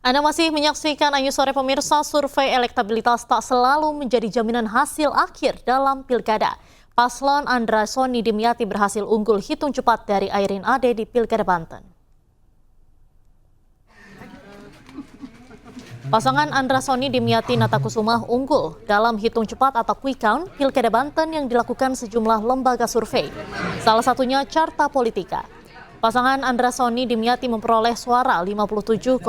Anda masih menyaksikan Ayu Sore pemirsa. Survei elektabilitas tak selalu menjadi jaminan hasil akhir dalam pilkada. Paslon Andra Soni Dimyati berhasil unggul hitung cepat dari Airin Ade di Pilkada Banten. Pasangan Andra Soni Dimyati Natakusumah unggul dalam hitung cepat atau quick count Pilkada Banten yang dilakukan sejumlah lembaga survei. Salah satunya Carta Politika. Pasangan Andra Soni Dimyati memperoleh suara 57,52%,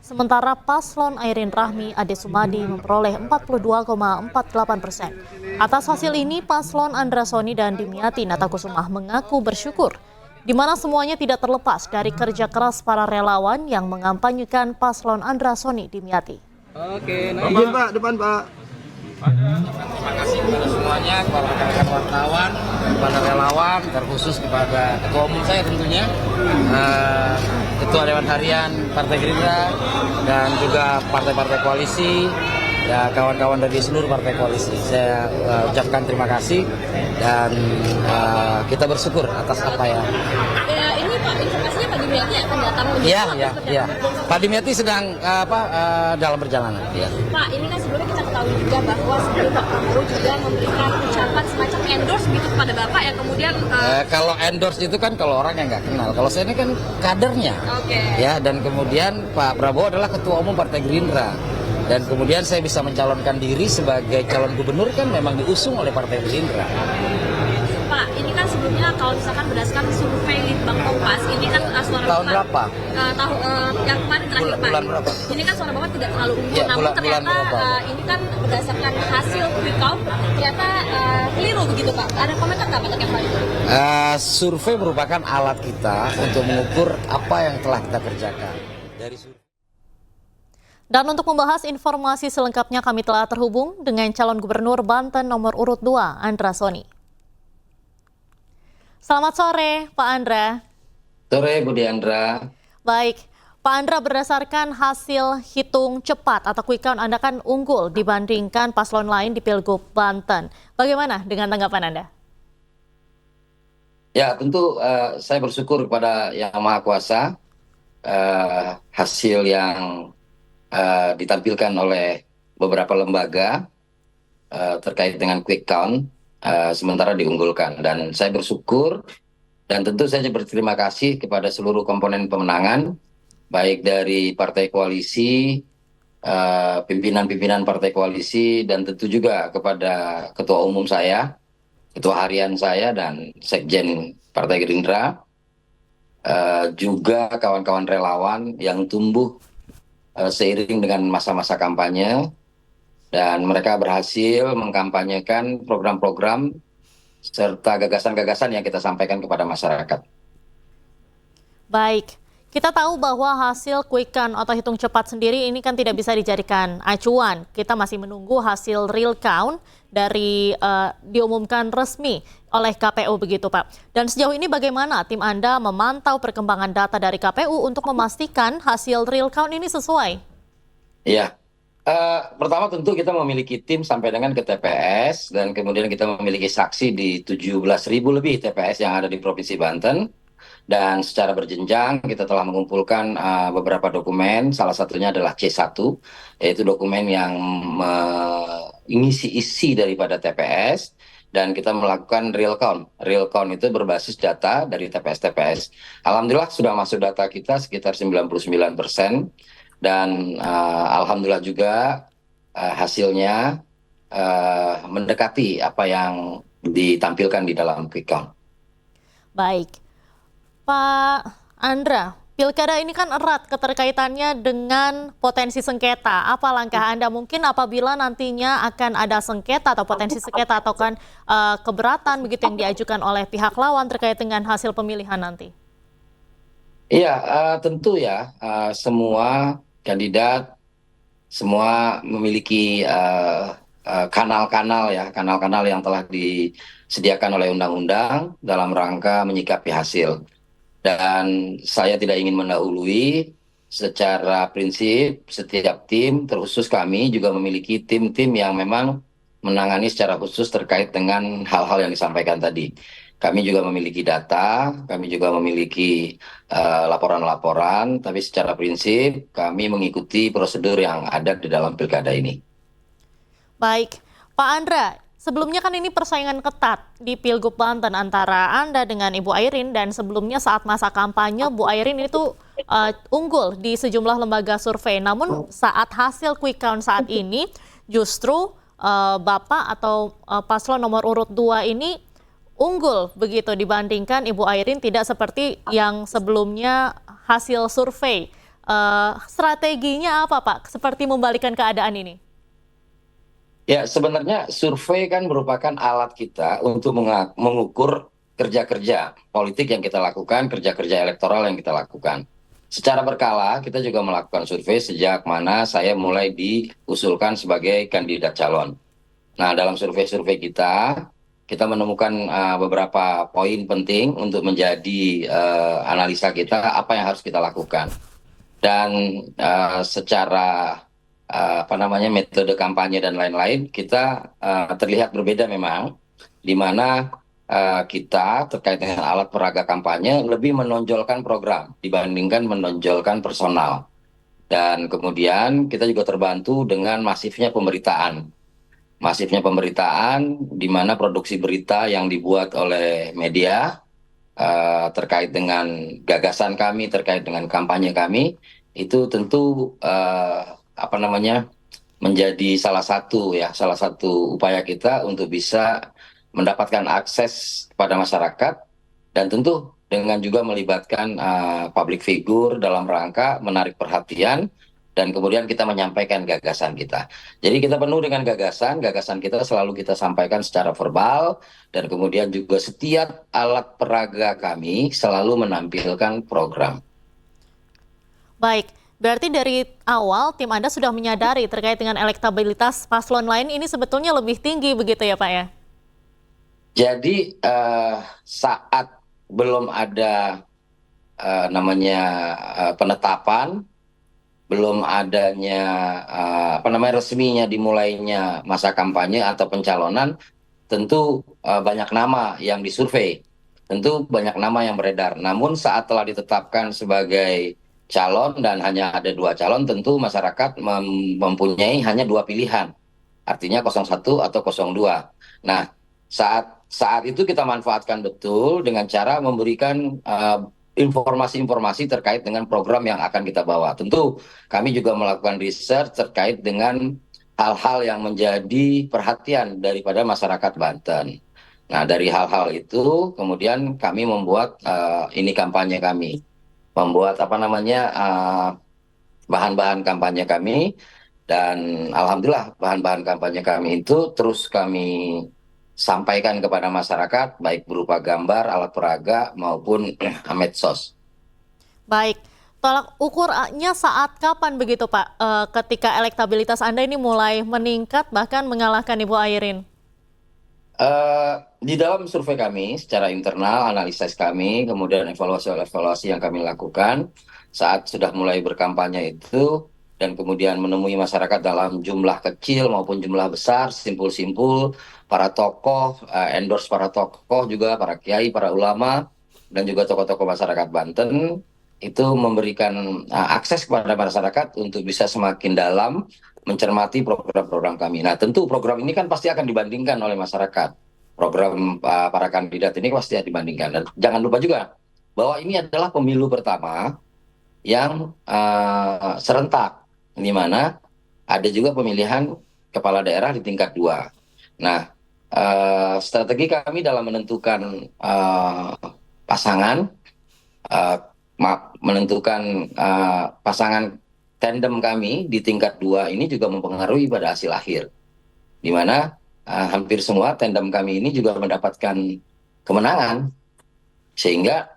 sementara paslon Airin Rahmi Ade Sumadi memperoleh 42,48%. Atas hasil ini, paslon Andra Soni dan Dimyati Natakusumah mengaku bersyukur, di mana semuanya tidak terlepas dari kerja keras para relawan yang mengampanyekan paslon Andra Soni Dimyati. Oke, izin Pak, depan Pak. Terima kasih kepada semuanya, kepada rekan-rekan wartawan, kepada relawan, terkhusus kepada ketua umum saya tentunya, ketua Dewan Harian Partai Gerindra, dan juga partai-partai koalisi, ya kawan-kawan dari seluruh partai koalisi. Saya ucapkan terima kasih dan kita bersyukur atas apa yang. Ini Pak, informasinya Pak Dimyati akan datang lebih Iya. Pak Dimyati sedang dalam perjalanan. Ya. Pak, ini kan sebelumnya kita ketahui juga bahwa sebelum Pak Prabowo juga memberikan ucapan semacam endorse begitu kepada Bapak yang kemudian. Kalau endorse itu kan kalau orang yang nggak kenal. Kalau saya ini kan kadernya. Ya, dan kemudian Pak Prabowo adalah ketua umum Partai Gerindra. Dan kemudian saya bisa mencalonkan diri sebagai calon gubernur kan memang diusung oleh Partai Gerindra. Pak, ini kan sebelumnya kalau misalkan berdasarkan survei Litbang Kompas, ini kan suara Tahun Bapak berapa? Yang kemarin terakhir Pak. Bulan berapa? Ini kan suara Bapak tidak terlalu unggul, Ya, namun bulan ternyata berapa? ini kan berdasarkan hasil quick count ternyata keliru begitu Pak. Ada komentar nggak Pak terkait hal itu? Survei merupakan alat kita untuk mengukur apa yang telah kita kerjakan. Dari Dan untuk membahas informasi selengkapnya kami telah terhubung dengan calon gubernur Banten nomor urut 2, Andra Soni. Selamat sore, Pak Andra. sore, Bu Diandra. Baik, Pak Andra, berdasarkan hasil hitung cepat atau quick count Anda kan unggul dibandingkan paslon lain di Pilgub Banten. Bagaimana dengan tanggapan Anda? Ya, tentu saya bersyukur kepada Yang Maha Kuasa hasil yang ditampilkan oleh beberapa lembaga terkait dengan quick count sementara diunggulkan. Dan saya bersyukur dan tentu saya berterima kasih kepada seluruh komponen pemenangan, baik dari partai koalisi, pimpinan-pimpinan partai koalisi, dan tentu juga kepada ketua umum saya, ketua harian saya, dan sekjen Partai Gerindra, juga kawan-kawan relawan yang tumbuh seiring dengan masa-masa kampanye, dan mereka berhasil mengkampanyekan program-program serta gagasan-gagasan yang kita sampaikan kepada masyarakat. Baik, kita tahu bahwa hasil quick count atau hitung cepat sendiri ini kan tidak bisa dijadikan acuan. Kita masih menunggu hasil real count dari diumumkan resmi oleh KPU begitu Pak. Dan sejauh ini bagaimana tim Anda memantau perkembangan data dari KPU untuk memastikan hasil real count ini sesuai? Iya, pertama tentu kita memiliki tim sampai dengan ke TPS, dan kemudian kita memiliki saksi di 17.000 lebih TPS yang ada di Provinsi Banten. Dan secara berjenjang kita telah mengumpulkan beberapa dokumen, salah satunya adalah C1, yaitu dokumen yang mengisi isi daripada TPS, dan kita melakukan real count. Real count itu berbasis data dari TPS-TPS. Alhamdulillah sudah masuk data kita sekitar 99%, dan alhamdulillah juga hasilnya mendekati apa yang ditampilkan di dalam quick count. Baik. Pak Andra, pilkada ini kan erat keterkaitannya dengan potensi sengketa. Apa langkah Anda mungkin apabila nantinya akan ada sengketa atau potensi sengketa atau kan keberatan begitu yang diajukan oleh pihak lawan terkait dengan hasil pemilihan nanti? Iya, tentu ya, semua kandidat semua memiliki kanal-kanal yang telah disediakan oleh undang-undang dalam rangka menyikapi hasil. Dan saya tidak ingin mendahului. Secara prinsip setiap tim, terkhusus kami juga memiliki tim-tim yang memang menangani secara khusus terkait dengan hal-hal yang disampaikan tadi. Kami juga memiliki data, kami juga memiliki laporan-laporan, tapi secara prinsip kami mengikuti prosedur yang ada di dalam pilkada ini. Baik, Pak Andra, sebelumnya kan ini persaingan ketat di Pilgub Banten antara Anda dengan Ibu Airin, dan sebelumnya saat masa kampanye Bu Airin itu unggul di sejumlah lembaga survei. Namun saat hasil quick count saat ini justru Bapak atau paslon nomor urut 2 ini unggul begitu dibandingkan Ibu Airin, tidak seperti yang sebelumnya hasil survei. Strateginya apa Pak? Seperti membalikan keadaan ini? Ya, sebenarnya survei kan merupakan alat kita untuk mengukur kerja-kerja politik yang kita lakukan, kerja-kerja elektoral yang kita lakukan. Secara berkala, kita juga melakukan survei sejak mana saya mulai diusulkan sebagai kandidat calon. Nah, dalam survei-survei kita menemukan beberapa poin penting untuk menjadi analisa kita, apa yang harus kita lakukan. Dan secara metode kampanye dan lain-lain, kita terlihat berbeda memang, di mana kita terkait dengan alat peraga kampanye lebih menonjolkan program dibandingkan menonjolkan personal. Dan kemudian kita juga terbantu dengan masifnya pemberitaan. Masifnya pemberitaan di mana produksi berita yang dibuat oleh media terkait dengan gagasan kami, terkait dengan kampanye kami, itu tentu menjadi salah satu upaya kita untuk bisa mendapatkan akses kepada masyarakat, dan tentu dengan juga melibatkan public figure dalam rangka menarik perhatian, dan kemudian kita menyampaikan gagasan kita. Jadi kita penuh dengan gagasan kita selalu kita sampaikan secara verbal, dan kemudian juga setiap alat peraga kami selalu menampilkan program. Baik, berarti dari awal tim Anda sudah menyadari terkait dengan elektabilitas paslon lain ini sebetulnya lebih tinggi begitu ya Pak ya? Jadi saat belum ada penetapan, belum adanya resminya dimulainya masa kampanye atau pencalonan, tentu banyak nama yang disurvei, tentu banyak nama yang beredar. Namun saat telah ditetapkan sebagai calon dan hanya ada 2 calon, tentu masyarakat mempunyai hanya 2 pilihan, artinya 01 atau 02. Nah, saat itu kita manfaatkan betul dengan cara memberikan informasi-informasi terkait dengan program yang akan kita bawa. Tentu kami juga melakukan research terkait dengan hal-hal yang menjadi perhatian daripada masyarakat Banten. Nah, dari hal-hal itu kemudian kami membuat ini kampanye kami, membuat bahan-bahan kampanye kami, dan alhamdulillah bahan-bahan kampanye kami itu terus kami sampaikan kepada masyarakat, baik berupa gambar, alat peraga, maupun medsos. Baik, tolak ukurnya saat kapan begitu Pak, ketika elektabilitas Anda ini mulai meningkat bahkan mengalahkan Ibu Airin? Di dalam survei kami, secara internal, analisis kami, kemudian evaluasi yang kami lakukan, saat sudah mulai berkampanye itu, dan kemudian menemui masyarakat dalam jumlah kecil maupun jumlah besar, simpul-simpul, para tokoh, endorse para tokoh juga, para kiai, para ulama, dan juga tokoh-tokoh masyarakat Banten, itu memberikan akses kepada masyarakat untuk bisa semakin dalam mencermati program-program kami. Nah, tentu program ini kan pasti akan dibandingkan oleh masyarakat. Program para kandidat ini pasti dibandingkan. Dan jangan lupa juga bahwa ini adalah pemilu pertama yang serentak, di mana ada juga pemilihan kepala daerah di tingkat 2. Nah, strategi kami dalam menentukan pasangan tandem kami di tingkat 2 ini juga mempengaruhi pada hasil akhir, di mana hampir semua tandem kami ini juga mendapatkan kemenangan, sehingga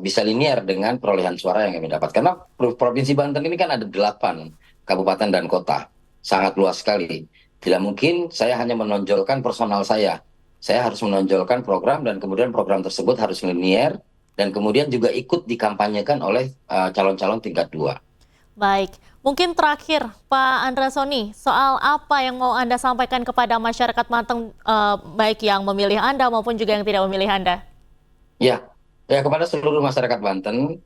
bisa linear dengan perolehan suara yang kami dapat. Karena Provinsi Banten ini kan ada 8 kabupaten dan kota, sangat luas sekali. Tidak mungkin saya hanya menonjolkan personal saya harus menonjolkan program, dan kemudian program tersebut harus linear, dan kemudian juga ikut dikampanyekan oleh calon-calon tingkat 2. Baik, Mungkin terakhir, Pak Andra Soni, soal apa yang mau Anda sampaikan kepada masyarakat Banten, baik yang memilih Anda maupun juga yang tidak memilih Anda? Ya, ya kepada seluruh masyarakat Banten,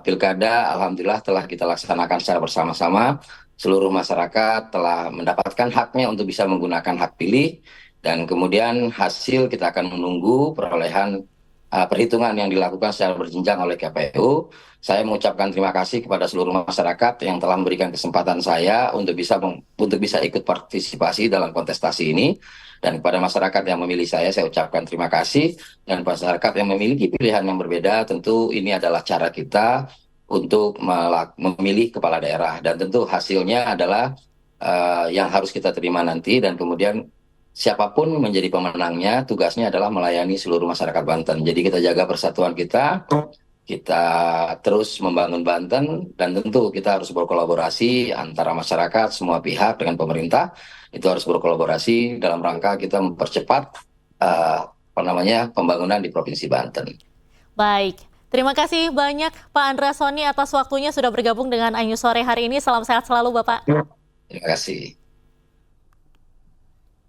pilkada alhamdulillah telah kita laksanakan secara bersama-sama. Seluruh masyarakat telah mendapatkan haknya untuk bisa menggunakan hak pilih, dan kemudian hasil kita akan menunggu perolehan perhitungan yang dilakukan secara berjenjang oleh KPU. Saya mengucapkan terima kasih kepada seluruh masyarakat yang telah memberikan kesempatan saya untuk bisa ikut partisipasi dalam kontestasi ini. Dan kepada masyarakat yang memilih saya ucapkan terima kasih. Dan masyarakat yang memiliki pilihan yang berbeda, tentu ini adalah cara kita untuk memilih kepala daerah. Dan tentu hasilnya adalah yang harus kita terima nanti. Dan kemudian siapapun menjadi pemenangnya, tugasnya adalah melayani seluruh masyarakat Banten. Jadi kita jaga persatuan kita terus membangun Banten, dan tentu kita harus berkolaborasi antara masyarakat, semua pihak dengan pemerintah. Itu harus berkolaborasi dalam rangka kita mempercepat pembangunan di Provinsi Banten. Baik, terima kasih banyak Pak Andra Soni atas waktunya sudah bergabung dengan Ayu Sore hari ini. Salam sehat selalu Bapak. Terima kasih.